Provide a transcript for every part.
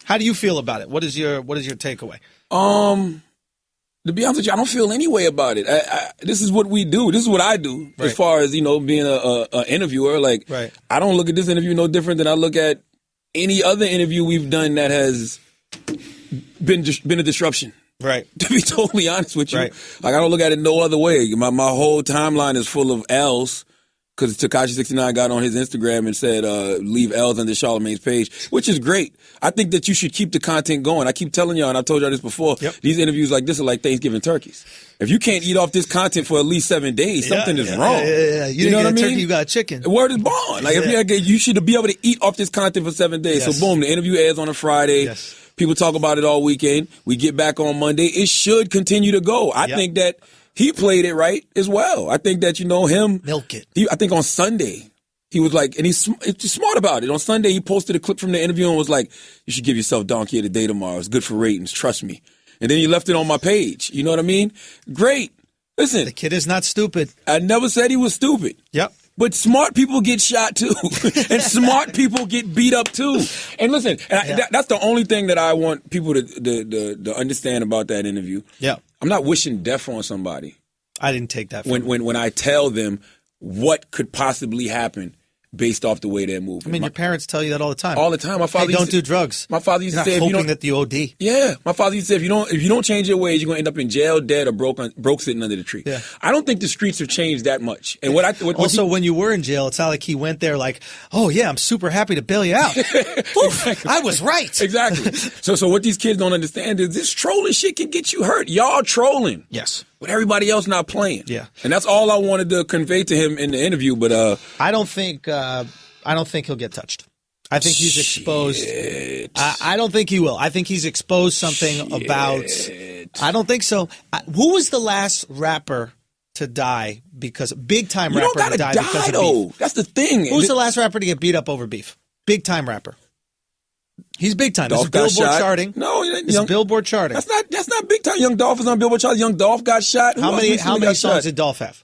How do you feel about it? What is your takeaway? To be honest with you, I don't feel any way about it. This is what we do. This is what I do as far as, being a interviewer. Like, I don't look at this interview no different than I look at any other interview we've done that has been a disruption. Right. To be totally honest with you. Right. Like, I don't look at it no other way. My whole timeline is full of L's. Because Tekashi69 got on his Instagram and said, leave L's under Charlamagne's page, which is great. I think that you should keep the content going. I keep telling y'all, and I've told y'all this before, these interviews like this are like Thanksgiving turkeys. If you can't eat off this content for at least 7 days, something is wrong. Yeah. You know what I mean? Turkey, you got chicken. The word is born. Like, if you should be able to eat off this content for 7 days. So boom, the interview airs on a Friday. Yes. People talk about it all weekend. We get back on Monday. It should continue to go. I think that he played it right as well. I think that, him. Milk it. I think on Sunday, he was like, and he's smart about it. On Sunday, he posted a clip from the interview and was like, you should give yourself Donkey of the Day tomorrow. It's good for ratings. Trust me. And then he left it on my page. You know what I mean? Great. Listen. The kid is not stupid. I never said he was stupid. Yep. But smart people get shot too. And smart people get beat up too. And listen, that's the only thing that I want people to understand about that interview. Yeah. I'm not wishing death on somebody. I didn't take that. When I tell them what could possibly happen based off the way they're moving. I mean, your parents tell you that all the time. All the time. My father don't do drugs. My father used to say, if you don't, that you OD. Yeah, my father used to say, if you don't change your ways, you're gonna end up in jail, dead, or broke sitting under the tree. Yeah. I don't think the streets have changed that much. And when you were in jail, it's not like he went there like, oh yeah, I'm super happy to bail you out. Exactly. I was right. Exactly. So what these kids don't understand is this trolling shit can get you hurt. Y'all trolling. Yes. But everybody else not playing. Yeah. And that's all I wanted to convey to him in the interview. But I don't think he'll get touched. I think he's exposed. I don't think he will. I think he's exposed something about. I don't think so. Who was the last rapper to die because big time rapper to die because of beef? That's the thing. Who's the last rapper to get beat up over beef? Big time rapper. He's big time. This is Billboard charting. No, it's Billboard charting. That's not big time. Young Dolph is on Billboard charting. Young Dolph got shot. How many songs did Dolph have?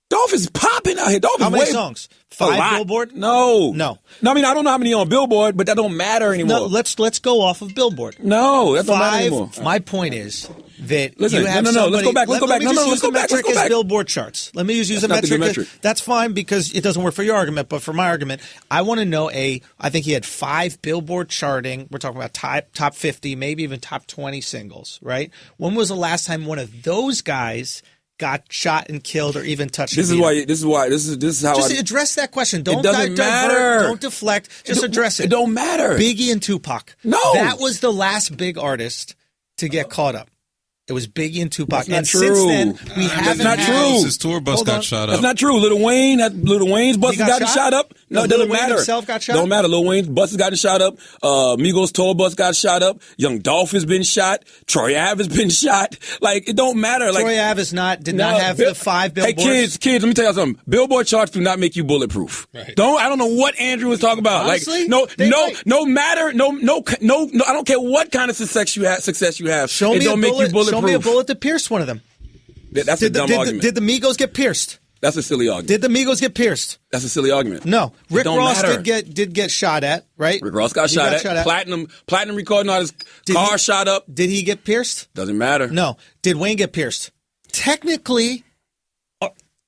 Dolph is popping out here. How many songs? 5 Billboard? No. I mean, I don't know how many on Billboard, but that don't matter anymore. No, let's go off of Billboard. No, that don't matter anymore. My point is that you have somebody. Let's go back. Let's go back. Let's go back. As Billboard charts. Let me use a metric. That's fine because it doesn't work for your argument, but for my argument, I want to know I think he had 5 Billboard charting. We're talking about top 50, maybe even top 20 singles, right? When was the last time one of those guys got shot and killed or even touched? This is how just address that question. Don't it doesn't matter. Don't deflect. Just address it. It don't matter. Biggie and Tupac. No. That was the last big artist to get caught up. It was Biggie and Tupac. That's not and true. Since then, we haven't That's not had... true. His tour bus got shot up. That's not true. Lil Wayne's bus has gotten shot up. No, it doesn't matter. Lil Wayne himself got shot? Don't matter. Lil Wayne's bus has gotten shot up. Migos tour bus got shot up. Young Dolph has been shot. Troy Ave has been shot. Like, it don't matter. Like, Troy Ave did not have the 5 Billboards. Hey, kids, let me tell you something. Billboard charts do not make you bulletproof. Right. I don't know what Andrew was talking about. Honestly, no matter, I don't care what kind of success you have. It don't make you bulletproof. Show me a bullet that pierced one of them. That's a dumb argument. Did the Migos get pierced? That's a silly argument. Did the Migos get pierced? That's a silly argument. No. Rick Ross did get shot at, right? Rick Ross got shot at. Platinum recording artist car shot up. Did he get pierced? Doesn't matter. No. Did Wayne get pierced? Technically,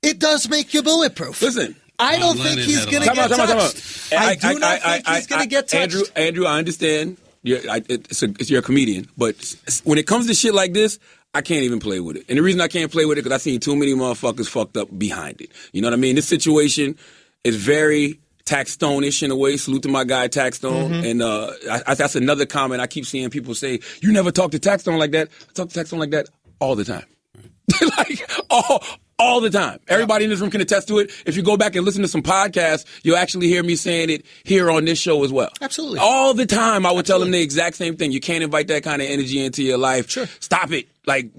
it does make you bulletproof. Listen. I don't think he's going to get touched. I do not think he's going to get touched. Andrew, I understand. You're a comedian. But when it comes to shit like this, I can't even play with it. And the reason I can't play with it because I've seen too many motherfuckers fucked up behind it. You know what I mean? This situation is very Taxstone-ish in a way. Salute to my guy Taxstone. Mm-hmm. And that's another comment I keep seeing people say, you never talk to Taxstone like that. I talk to Taxstone like that all the time. Like, all the time. Everybody in this room can attest to it. If you go back and listen to some podcasts, you'll actually hear me saying it here on this show as well. Absolutely. All the time, I would tell them the exact same thing. You can't invite that kind of energy into your life. Sure. Stop it. Like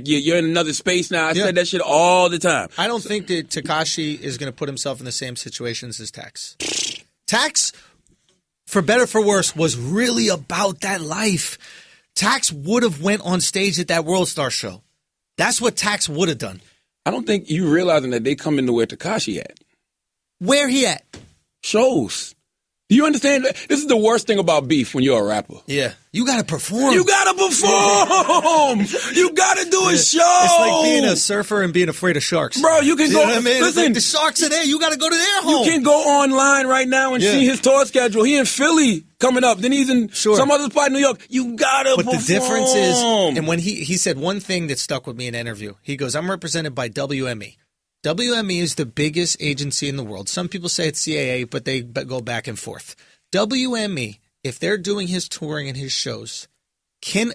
you're in another space now. I said that shit all the time. I don't think that Tekashi is going to put himself in the same situations as Tax. Tax, for better or for worse, was really about that life. Tax would have went on stage at that World Star show. That's what Tax would have done. I don't think you realizing that they come into where Tekashi at. Where he at? Shows. You understand? This is the worst thing about beef when you're a rapper. Yeah. You got to perform. You got to perform. You got to do a show. It's like being a surfer and being afraid of sharks. Bro, you can go. You know what I mean? Listen, like the sharks are there. You got to go to their home. You can go online right now and see his tour schedule. He in Philly coming up. Then he's in some other spot in New York. You got to perform. But the difference is, and when he said one thing that stuck with me in an interview, he goes, I'm represented by WME. WME is the biggest agency in the world. Some people say it's CAA, but they go back and forth. WME, if they're doing his touring and his shows, can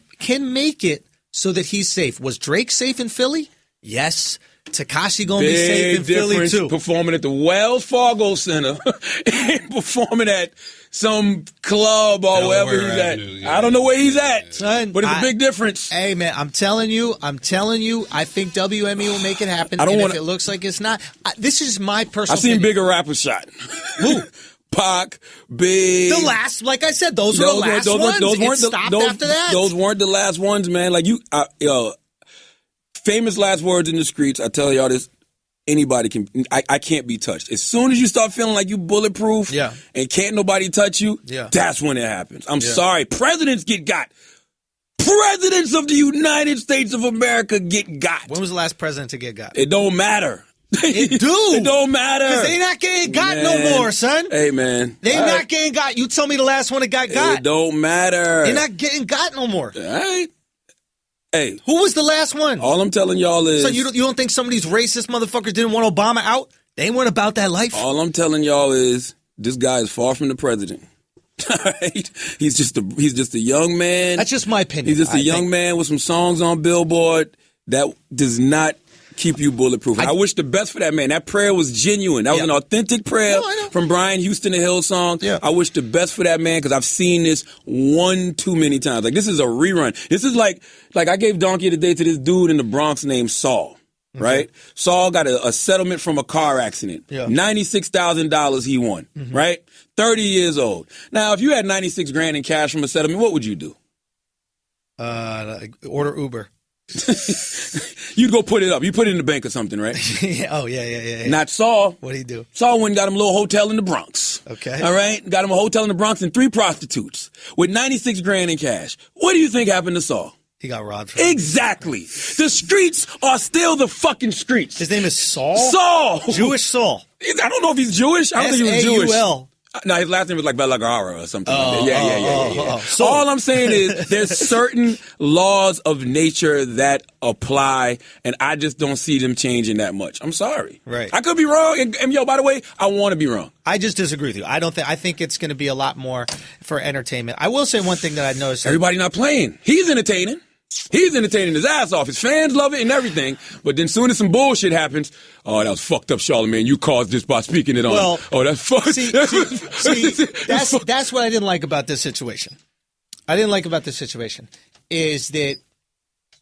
make it so that he's safe. Was Drake safe in Philly? Yes. Tekashi gonna be safe in Philly too. Performing at the Wells Fargo Center and performing at some club or wherever he's at. I don't know where he's at, son, but it's a big difference. Hey man, I'm telling you, I think WME will make it happen. If it looks like it's not, this is my personal. I've seen bigger rappers shot. Who? Pac, Big. The last, like I said, those were the last ones. It stopped after that. Those weren't the last ones, man. Like famous last words in the streets. I tell y'all this. Anybody can. I can't be touched. As soon as you start feeling like you bulletproof, and can't nobody touch you, that's when it happens. I'm sorry. Presidents get got. Presidents of the United States of America get got. When was the last president to get got? It don't matter. It do. It don't matter. Because they not getting got no more, son. Hey, man. They not getting got. You tell me the last one that got got. It don't matter. They're not getting got no more. All right. Hey. Who was the last one? All I'm telling y'all is... So you don't think some of these racist motherfuckers didn't want Obama out? They weren't about that life? All I'm telling y'all is this guy is far from the president. All right? He's just a young man. That's just my opinion. He's just a young man with some songs on Billboard that does not keep you bulletproof. I wish the best for that man. That prayer was genuine. That was an authentic prayer from Brian Houston, the Hill song. Yeah. I wish the best for that man because I've seen this one too many times. Like, this is a rerun. This is like I gave Donkey today to this dude in the Bronx named Saul, right? Saul got a settlement from a car accident. Yeah. $96,000 he won, right? 30 years old. Now, if you had $96,000 in cash from a settlement, what would you do? Order Uber. You'd go put it up. You put it in the bank or something, right? Yeah. Not Saul. What'd he do? Saul went and got him a little hotel in the Bronx. Okay. All right? Got him a hotel in the Bronx and 3 prostitutes with $96,000 in cash. What do you think happened to Saul? He got robbed. Exactly. The streets are still the fucking streets. His name is Saul? Saul. Jewish Saul. I don't know if he's Jewish. I don't think he was Jewish. S-A-U-L. No, his last name was like Belagara or something like that. Yeah. So, all I'm saying is there's certain laws of nature that apply, and I just don't see them changing that much. I'm sorry. Right. I could be wrong. And yo, by the way, I want to be wrong. I just disagree with you. I think it's going to be a lot more for entertainment. I will say one thing that I noticed. Everybody not playing. He's entertaining. He's entertaining his ass off. His fans love it and everything. But then soon as some bullshit happens, oh, that was fucked up, Charlamagne. You caused this by speaking it on. Well, oh, that's fucked. See, that's what I didn't like about this situation. Is that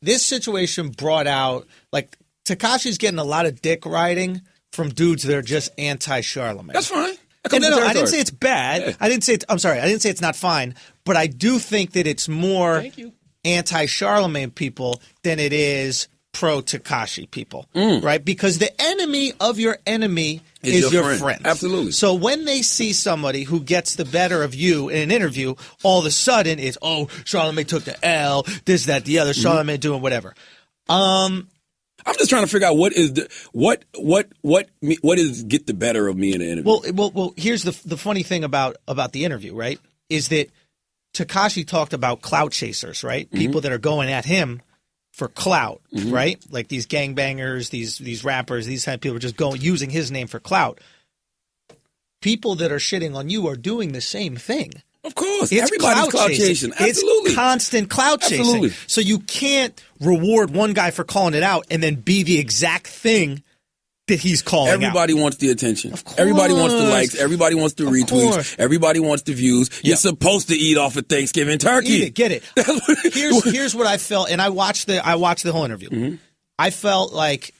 this situation brought out, like, Tekashi's getting a lot of dick riding from dudes that are just anti-Charlamagne. That's fine. No, I didn't say it's bad. Yeah. I didn't say it's not fine. But I do think that it's more anti-Charlamagne people than it is pro-Tekashi people, right? Because the enemy of your enemy is your friend. Absolutely. So when they see somebody who gets the better of you in an interview, all of a sudden it's, Charlamagne took the L, this, that, the other, Charlamagne doing whatever. I'm just trying to figure out what is get the better of me in an interview. Well, here's the funny thing about the interview, right? Is that Tekashi talked about clout chasers, right? People that are going at him for clout, right? Like these gangbangers, these rappers, these kind of people are just using his name for clout. People that are shitting on you are doing the same thing. Of course. Everybody's clout chasing. Absolutely. It's constant clout chasing. Absolutely. So you can't reward one guy for calling it out and then be the exact thing that he's calling Everybody out. wants the attention. Of course. Everybody wants the likes. Everybody wants the retweets. Everybody wants the views. You're supposed to eat off of Thanksgiving turkey. Eat it, get it. Here's what I felt, and I watched the whole interview. I felt like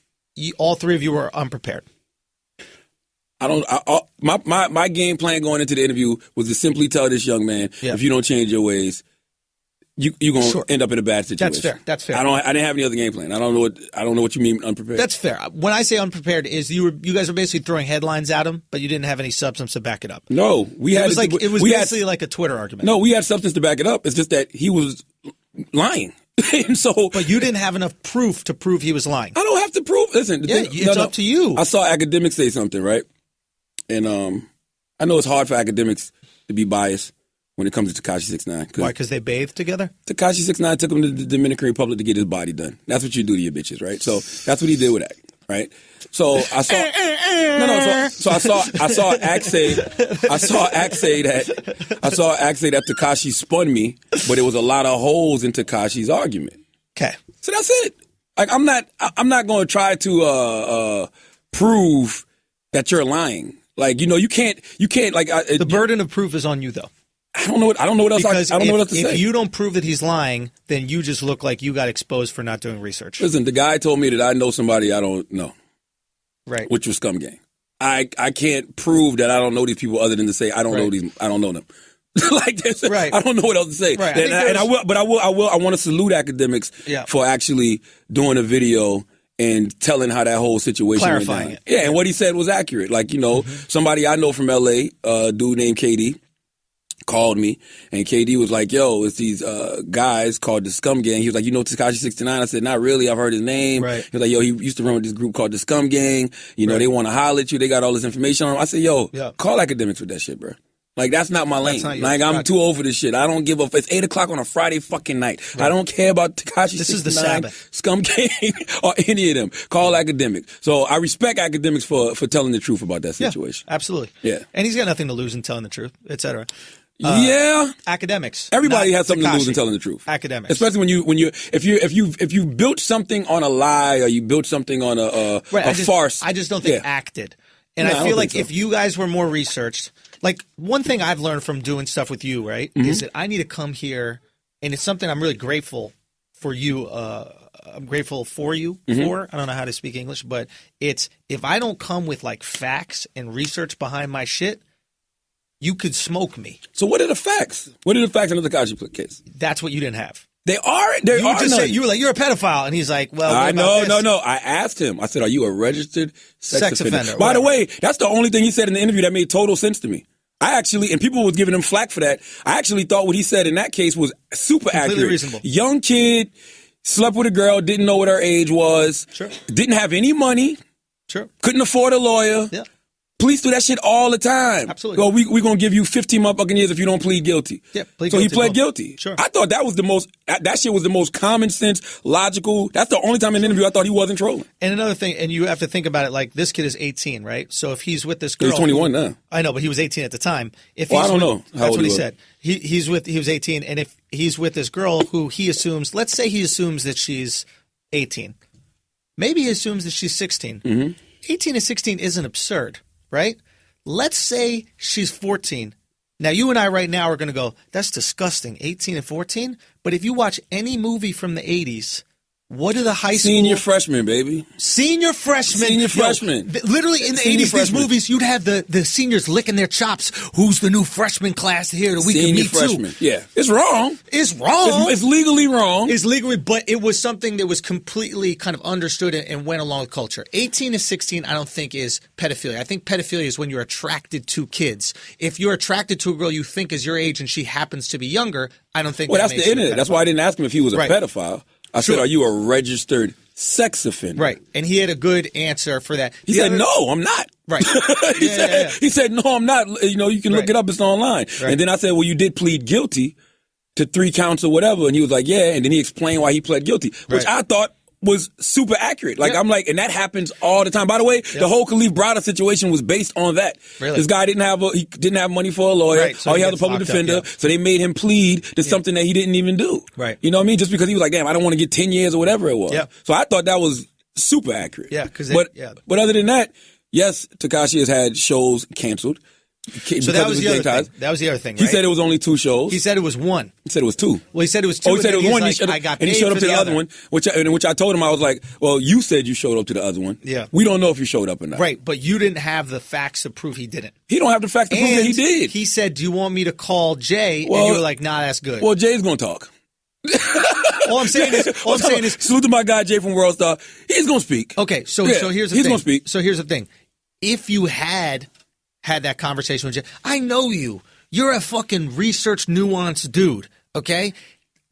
all three of you were unprepared. My game plan going into the interview was to simply tell this young man, if you don't change your ways, you're gonna end up in a bad situation. That's fair. I didn't have any other game plan. I don't know what you mean unprepared. That's fair. When I say unprepared, is you guys were basically throwing headlines at him, but you didn't have any substance to back it up. No, it was basically like a Twitter argument. No, we had substance to back it up. It's just that he was lying. And so, but you didn't have enough proof to prove he was lying. I don't have to prove. Listen, it's up to you. I saw Akademics say something, right? And I know it's hard for Akademics to be biased when it comes to Tekashi69. Why? Because they bathed together? Tekashi69 took him to the Dominican Republic to get his body done. That's what you do to your bitches, right? So that's what he did with that, right? So I saw So I saw Ak say that Tekashi spun me, but it was a lot of holes in Tekashi's argument. Okay. So that's it. Like I'm not going to try to prove that you're lying. Like you can't like the burden of proof is on you though. I don't know what else. I don't know what else to say. If you don't prove that he's lying, then you just look like you got exposed for not doing research. Listen, the guy told me that I know somebody I don't know. Right. Which was Scum Gang. I can't prove that I don't know these people other than to say I don't know them. Like this, right. I don't know what else to say. Right. I want to salute Akademics for actually doing a video and telling how that whole situation clarifying went down. Yeah, and what he said was accurate. Like, somebody I know from LA, a dude named KD, called me, and KD was like, yo, it's these guys called the Scum Gang. He was like, Tekashi69? I said, not really. I've heard his name. Right. He was like, yo, he used to run with this group called the Scum Gang. They want to holler at you. They got all this information on him. I said, yo, call Akademics with that shit, bro. Like, that's not my lane. Like, I'm too old for this shit. I don't give a f. It's 8 o'clock on a Friday fucking night. Right. I don't care about Tekashi69, this is the Sabbath. Scum Gang, or any of them. Call Akademics. So I respect Akademics for telling the truth about that situation. Yeah, absolutely. Yeah. And he's got nothing to lose in telling the truth, et cetera. Academics. Everybody has something to lose in telling the truth. Academics. Especially if you built something on a lie or you built something on a farce. I just don't think acted. And I feel like if you guys were more researched, like one thing I've learned from doing stuff with you, right, is that I need to come here, and it's something I'm really grateful for you. I'm grateful for you for. I don't know how to speak English, but it's if I don't come with like facts and research behind my shit, you could smoke me. So what are the facts? What are the facts in the Tekashi case? That's what you didn't have. They are. You were like, you're a pedophile, and he's like, well, no. I asked him. I said, are you a registered sex offender? By the way, that's the only thing he said in the interview that made total sense to me. And people was giving him flack for that. I actually thought what he said in that case was super accurate. Reasonable. Young kid, slept with a girl, didn't know what her age was, didn't have any money, couldn't afford a lawyer. Yeah. Police do that shit all the time. Absolutely. Well, we're going to give you 15 motherfucking years if you don't plead guilty. Yeah, he pled guilty. Sure. I thought that was that shit was the most common sense, logical. That's the only time in an interview I thought he wasn't trolling. And another thing, and you have to think about it, like this kid is 18, right? So if he's with this girl. He's 21 now. I know, but he was 18 at the time. I don't know. That's what he said. He was 18, and if he's with this girl who he assumes, let's say he assumes that she's 18. Maybe he assumes that she's 16. 18 and 16 isn't absurd, right? Let's say she's 14. Now, you and I right now are going to go, that's disgusting, 18 and 14? But if you watch any movie from the 80s, what are the high school... Senior freshman, baby. Senior freshman. Literally, in the 80s, these movies, you'd have the seniors licking their chops. Who's the new freshman class here that we can meet freshman. too? Yeah. It's wrong. It's wrong. It's legally wrong. It's legally, but it was something that was completely kind of understood and went along with culture. 18 to 16, I don't think is pedophilia. I think pedophilia is when you're attracted to kids. If you're attracted to a girl you think is your age and she happens to be younger, I don't think that's the internet. That's why I didn't ask him if he was a pedophile. I said, are you a registered sex offender? Right. And he had a good answer for that. He said, no, I'm not. Right. He said, no, I'm not. You can look it up. It's online. Right. And then I said, well, you did plead guilty to 3 counts or whatever. And he was like, yeah. And then he explained why he pled guilty, which I thought was super accurate. Like, I'm like, and that happens all the time. By the way, the whole Khalif Browder situation was based on that. Really? This guy didn't have money for a lawyer. Right. So he had a public defender. So they made him plead to something that he didn't even do. Right. You know what I mean? Just because he was like, damn, I don't want to get 10 years or whatever it was. Yeah. So I thought that was super accurate. Yeah. But other than that, yes, Tekashi has had shows canceled. So that was the other thing. That was the other thing, right? He said it was only 2 shows. He said it was 1. He said it was 2. Well, he said it was 2. He said it was 1. Like, I got paid and he showed up for to the other one, which I told him, I was like, well, you said you showed up to the other one. Yeah. We don't know if you showed up or not. Right, but you didn't have the facts to prove he didn't. He don't have the facts to prove that he did. He said, do you want me to call Jay? And you were like, nah, that's good. Well, Jay's going to talk. All I'm saying is, salute to my guy Jay from World Star. He's gonna speak. Okay, so here's the thing. He's gonna speak. So here's the thing. If you had that conversation with Jay, I know you. You're a fucking research nuanced dude. Okay.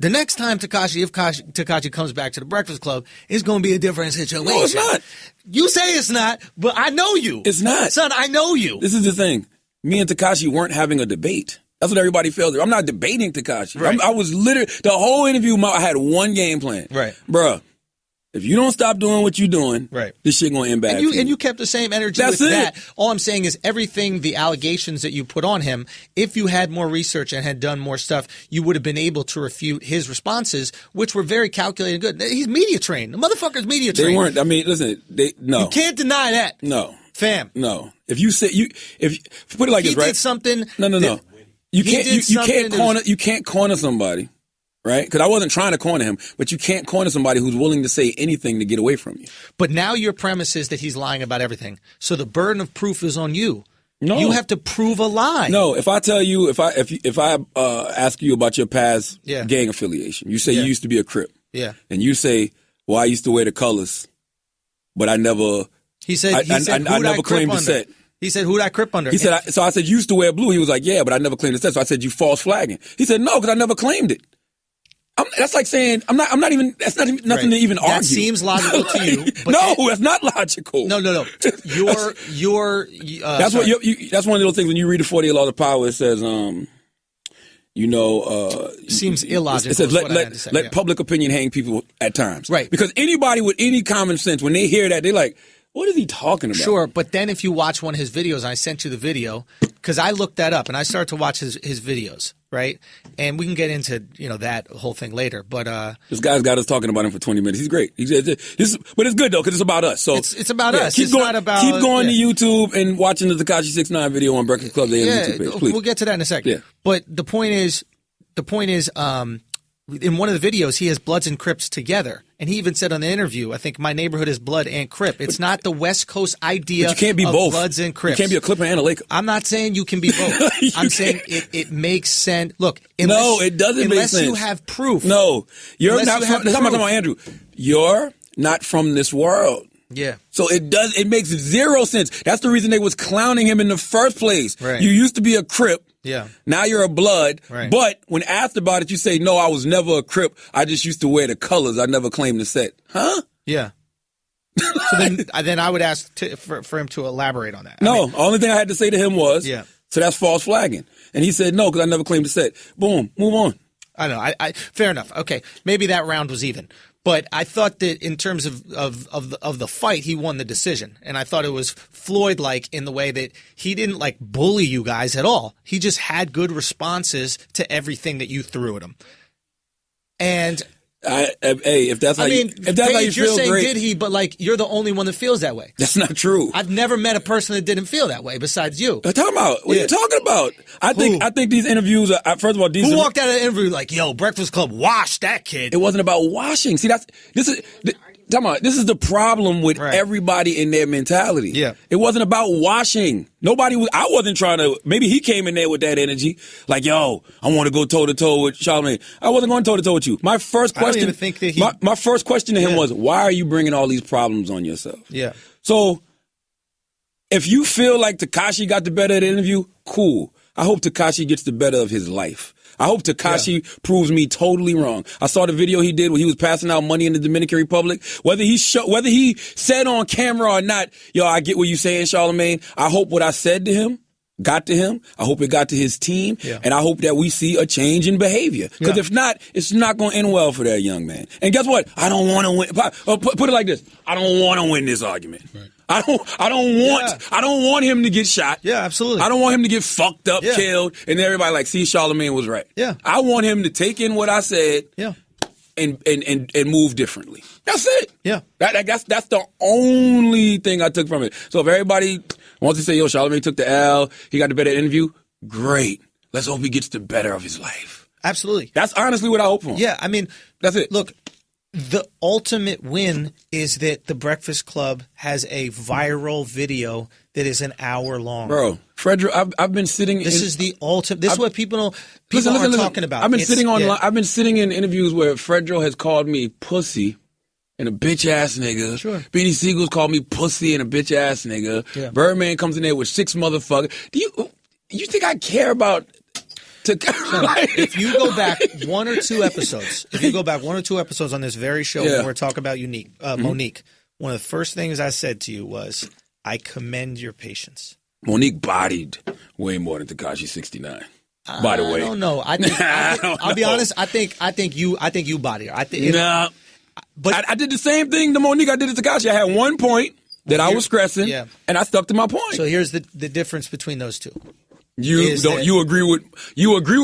The next time Tekashi comes back to the Breakfast Club, it's going to be a different situation. No, it's not. You say it's not, but I know you. It's not. Son, I know you. This is the thing. Me and Tekashi weren't having a debate. That's what everybody feels. I'm not debating Tekashi. Right. I was literally, the whole interview, I had one game plan. Right. Bruh, if you don't stop doing what you're doing, this shit going to end bad. And you kept the same energy with that. All I'm saying is everything, the allegations that you put on him, if you had more research and had done more stuff, you would have been able to refute his responses, which were very calculated and good. He's media trained. The motherfucker's media trained. They weren't. I mean, listen, no. You can't deny that. No. Fam. No. If you say, if put it like this, right? He did something. No. You can't corner somebody. Right? Because I wasn't trying to corner him, but you can't corner somebody who's willing to say anything to get away from you. But now your premise is that he's lying about everything. So the burden of proof is on you. No. You have to prove a lie. No, if I tell you, if I ask you about your past gang affiliation, you say you used to be a Crip. Yeah. And you say, well, I used to wear the colors, but I never. He said, I never claimed the set. He said, who'd I Crip under? He said, so I said, you used to wear blue. He was like, yeah, but I never claimed the set. So I said, you false flagging. He said, no, because I never claimed it. That's like saying that's not even nothing to even argue. That seems logical to you. But no, that's not logical. No. That's what that's one of those things when you read the 48 Laws of Power. It says, seems illogical. It says let public opinion hang people at times, right? Because anybody with any common sense, when they hear that, they're like, what is he talking about? Sure, but then if you watch one of his videos, and I sent you the video because I looked that up and I started to watch his videos, right? And we can get into that whole thing later. But this guy's got us talking about him for 20 minutes. He's great. But it's good though because it's about us. So it's about us. Keep going to YouTube and watching the Tekashi69 video on Breakfast Club. YouTube page, please. We'll get to that in a second. Yeah. But the point is, in one of the videos, he has Bloods and Crips together. And he even said on the interview, I think my neighborhood is Blood and Crip. It's not the West Coast idea you can't be of both. Bloods and Crips. You can't be a Clipper and a Laker. I'm not saying you can be both. I'm saying it makes sense. Look, it doesn't make sense. Unless you have proof. No, you're not from, that's what I'm talking about, Andrew. You're not from this world. Yeah. So it makes zero sense. That's the reason they was clowning him in the first place. Right. You used to be a Crip. Yeah. Now you're a Blood. Right. But when asked about it, you say, no, I was never a Crip. I just used to wear the colors. I never claimed the set. Huh? Yeah. So then I would ask for him to elaborate on that. No, only thing I had to say to him was, so that's false flagging. And he said, no, because I never claimed the set. Boom, move on. I know. I fair enough. Okay. Maybe that round was even. But I thought that in terms of the fight, he won the decision. And I thought it was Floyd-like in the way that he didn't bully you guys at all. He just had good responses to everything that you threw at him. And if that's how you feel, saying great. Did he? But you're the only one that feels that way. That's not true. I've never met a person that didn't feel that way besides you. What are you talking about? I think these interviews are, first of all, who walked out of the interview like, yo, Breakfast Club washed that kid. It wasn't about washing. See, this is the problem with everybody in their mentality. Yeah. It wasn't about washing. I wasn't trying to, maybe he came in there with that energy. Like, yo, I want to go toe to toe with Charlamagne. I wasn't going toe to toe with you. My first question, I don't even think that my first question to him was, why are you bringing all these problems on yourself? Yeah. So if you feel like Tekashi got the better of the interview, cool. I hope Tekashi gets the better of his life. I hope Tekashi proves me totally wrong. I saw the video he did where he was passing out money in the Dominican Republic. Whether he said on camera or not, yo, I get what you saying, Charlamagne. I hope what I said to him got to him. I hope it got to his team. Yeah. And I hope that we see a change in behavior. Because if not, it's not going to end well for that young man. And guess what? I don't want to win. Put it like this. I don't want to win this argument. Right. I don't want him to get shot. Yeah, absolutely. I don't want him to get fucked up, killed, and everybody see Charlamagne was right. Yeah. I want him to take in what I said. Yeah. And move differently. That's it. Yeah. That's the only thing I took from it. So if everybody wants to say, yo, Charlamagne took the L, he got the better interview, great. Let's hope he gets the better of his life. Absolutely. That's honestly what I hope for. Yeah, I mean, that's it. Look, the ultimate win is that the Breakfast Club has a viral video that is an hour long. Bro, Frederick, I've been sitting. This is the ultimate. This is what people are talking about. I've been sitting online. I've been sitting in interviews where Frederick has called me pussy and a bitch ass nigga. Sure. Beanie Siegel's called me pussy and a bitch ass nigga. Yeah. Birdman comes in there with 6 motherfuckers. Do you think I care about? If you go back one or two episodes on this very show when we're talking about Monique, one of the first things I said to you was, I commend your patience. Monique bodied way more than Tekashi69. By the way, I don't know. I'll be honest. I think you bodied her. But I did the same thing to Monique I did to Tekashi. I had one point that I was stressing, and I stuck to my point. So here's the difference between those two. You agree with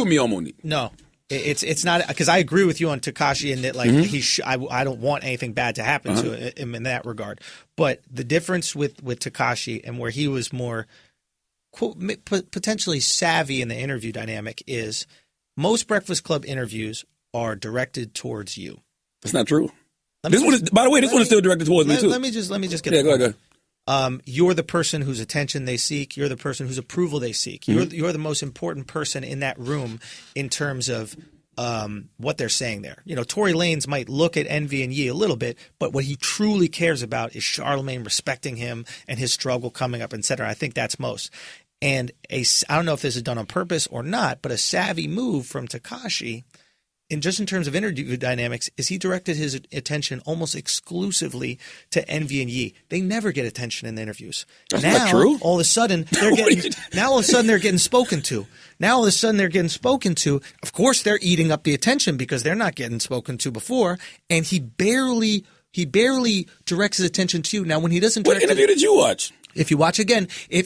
me on Monique? No, it's not, because I agree with you on Tekashi in that I don't want anything bad to happen to him in that regard. But the difference with Tekashi and where he was more quote, potentially savvy in the interview dynamic is most Breakfast Club interviews are directed towards you. That's not true. By the way, this one is still directed towards me too. Let me just get go ahead. You're the person whose attention they seek. You're the person whose approval they seek. You're the most important person in that room in terms of what they're saying there. You know, Tory Lanez might look at Envy and Ye a little bit, but what he truly cares about is Charlamagne respecting him and his struggle coming up, etc. I think that's most. And I don't know if this is done on purpose or not, but a savvy move from Tekashi, in terms of interview dynamics, is he directed his attention almost exclusively to Envy and Ye. They never get attention in the interviews. That's not true. All of a sudden they're getting spoken to. Now all of a sudden they're getting spoken to. Of course they're eating up the attention because they're not getting spoken to before. And he barely directs his attention to you. Now when he doesn't direct what interview did you watch? If you watch again, he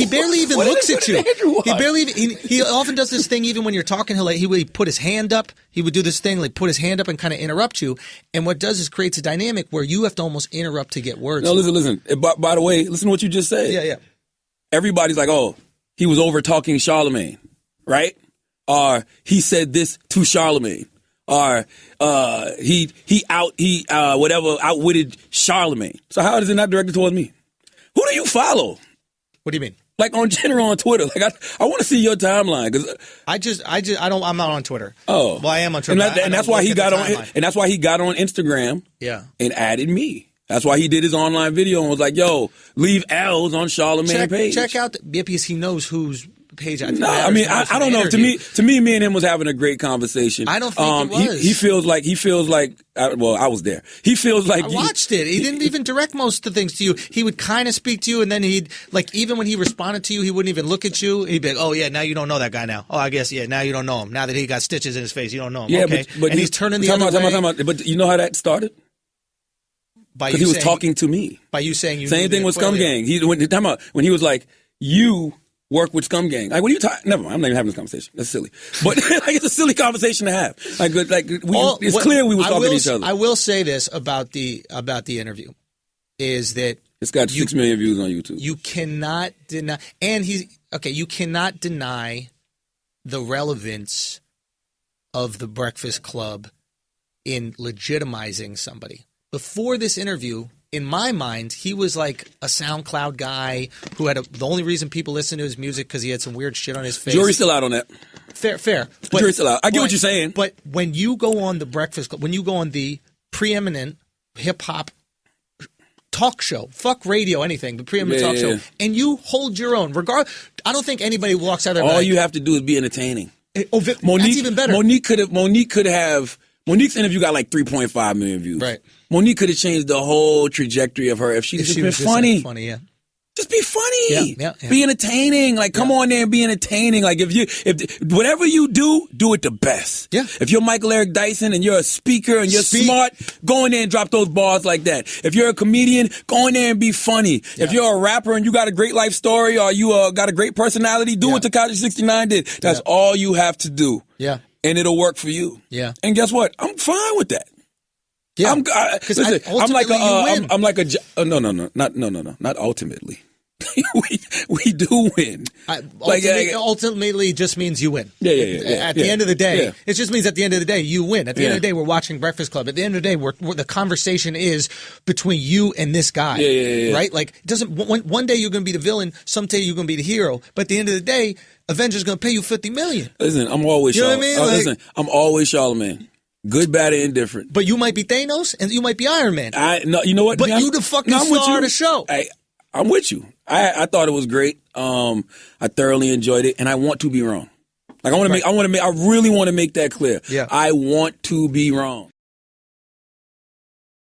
barely even looks at you. He often does this thing even when you're talking. He would put his hand up. He would do this thing like put his hand up and kind of interrupt you. And what it does is creates a dynamic where you have to almost interrupt to get words. No, listen. By the way, listen to what you just said. Yeah. Everybody's like, oh, he was over talking Charlamagne, right? Or he said this to Charlamagne. Or he outwitted Charlamagne. So how is it not directed towards me? Who do you follow? What do you mean? Like on general on Twitter. Like I want to see your timeline because I'm not on Twitter. Oh, well, I am on Twitter. And that's why he got on. And that's why he got on Instagram. Yeah. And added me. That's why he did his online video and was like, "Yo, leave L's on Charlamagne page." Check out because he knows whose page. I don't know. To me, me and him was having a great conversation. I don't think it was. He feels like. Well, I was there. He feels like I watched it. He didn't even direct most of the things to you. He would kind of speak to you, and then he'd even when he responded to you, he wouldn't even look at you. He'd be like, "Oh yeah, now you don't know that guy now. Oh, I guess now you don't know him. Now that he got stitches in his face, you don't know him." Yeah, okay. but he's turning the other way. But you know how that started? Because he was talking to me. By you saying you same thing with Scum Gang. When he was like, you work with Scum Gang. Like, what are you talking? Never mind. I'm not even having this conversation. That's silly. But it's a silly conversation to have. It's clear we were talking to each other. I will say this about the interview is that it's got 6 million views on YouTube. You cannot deny, you cannot deny the relevance of the Breakfast Club in legitimizing somebody. Before this interview, in my mind, he was like a SoundCloud guy who had the only reason people listen to his music because he had some weird shit on his face. Jury's still out on that. Fair. Jury's still out. I get what you're saying. But when you go on the Breakfast Club, when you go on the preeminent hip-hop talk show, fuck radio, anything, the preeminent talk show, and you hold your own, I don't think anybody walks out there. All you have to do is be entertaining. That's even better. Monique could have. Monique's interview got like 3.5 million views. Right. Monique could have changed the whole trajectory of her if she just been funny. Yeah. Just be funny. Yeah. Be entertaining. Like, come on there and be entertaining. Like, if whatever you do it the best. Yeah. If you're Michael Eric Dyson and you're a speaker and you're smart, go in there and drop those bars like that. If you're a comedian, go in there and be funny. Yeah. If you're a rapper and you got a great life story or you got a great personality, do what Tekashi69 did. That's all you have to do. Yeah. And it'll work for you. Yeah. And guess what? I'm fine with that. Yeah. Not ultimately. we do win. Ultimately, it just means you win. Yeah. At the end of the day, it just means at the end of the day, you win. At the end of the day, we're watching Breakfast Club. At the end of the day, the conversation is between you and this guy. Right? Like, it doesn't. One day you're going to be the villain. Some day you're going to be the hero. But at the end of the day, Avengers going to pay you $50 million. Listen, I'm always. You know what I mean? Listen, I'm always Charlamagne. Good, bad, and indifferent. But you might be Thanos and you might be Iron Man. No, you know what? But you the fucking star of the show. I'm with you. I thought it was great. I thoroughly enjoyed it, and I want to be wrong. Like I really want to make that clear. Yeah. I want to be wrong.